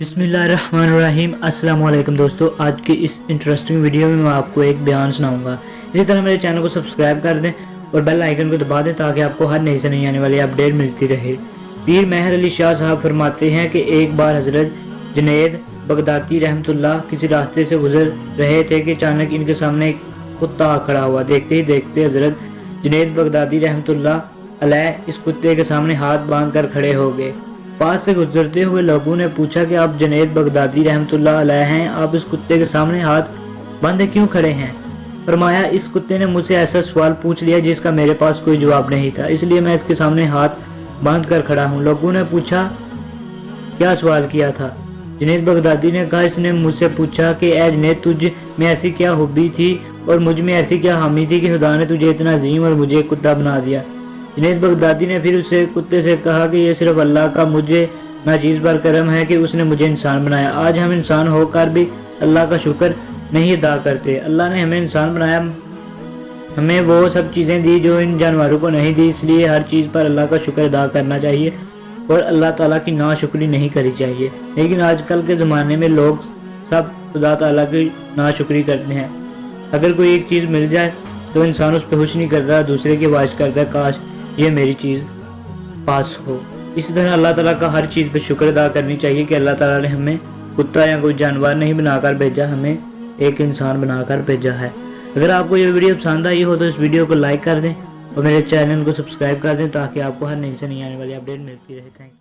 बिस्मिल्लाहिर्रहमानिर्रहीम। अस्सलाम वालेकुम दोस्तों, आज की इस इंटरेस्टिंग वीडियो में मैं आपको एक बयान सुनाऊंगा। इसी तरह मेरे चैनल को सब्सक्राइब कर दें और बेल आइकन को दबा दें ताकि आपको हर नई से नई आने वाली अपडेट मिलती रहे। पीर मेहर अली शाह साहब फरमाते हैं कि एक बार हजरत जुनैद बगदादी रहमतुल्लाह किसी रास्ते से गुजर रहे थे कि अचानक इनके सामने एक कुत्ता आ खड़ा हुआ। देखते ही देखते हजरत जुनैद बगदादी रहमतुल्लाह अलैह इस कुत्ते के सामने हाथ बांध कर खड़े हो गए। पास से गुजरते हुए लोगों ने पूछा कि आप जुनैद बगदादी रहमतुल्लाह अलैह हैं, आप इस कुत्ते के सामने हाथ बांधे क्यों खड़े हैं? फरमाया, इस कुत्ते ने मुझसे ऐसा सवाल पूछ लिया जिसका मेरे पास कोई जवाब नहीं था, इसलिए मैं इसके सामने हाथ बांध कर खड़ा हूँ। लोगों ने पूछा, क्या सवाल किया था? जुनैद बगदादी ने कहा, इसने मुझसे पूछा कि ऐ जुनैद, तुझ में ऐसी क्या खूबी थी और मुझ में ऐसी क्या हामी थी कि खुदा ने तुझे इतना अजीम और मुझे एक कुत्ता बना दिया। जुनैद बगदादी ने फिर उसे कुत्ते से कहा कि ये सिर्फ अल्लाह का मुझे नाचीज पर करम है कि उसने मुझे इंसान बनाया। आज हम इंसान होकर भी अल्लाह का शुक्र नहीं अदा करते। अल्लाह ने हमें इंसान बनाया, हमें वो सब चीज़ें दी जो इन जानवरों को नहीं दी, इसलिए हर चीज़ पर अल्लाह का शुक्र अदा करना चाहिए और अल्लाह ताला की नाशुक्री नहीं करनी चाहिए। लेकिन आजकल के ज़माने में लोग सब खुदा ताला की नाशुक्री करते हैं। अगर कोई एक चीज़ मिल जाए तो इंसान उस पर खुश नहीं करता, दूसरे की आवाज़ करता, काश ये मेरी चीज़ पास हो। इसी तरह अल्लाह ताला का हर चीज़ पे शुक्र अदा करनी चाहिए कि अल्लाह ताला ने हमें कुत्ता या कोई जानवर नहीं बनाकर भेजा, हमें एक इंसान बनाकर भेजा है। अगर आपको ये वीडियो पसंद आई हो तो इस वीडियो को लाइक कर दें और मेरे चैनल को सब्सक्राइब कर दें ताकि आपको हर नई से नई आने वाली अपडेट मिलती रहे। Thank you.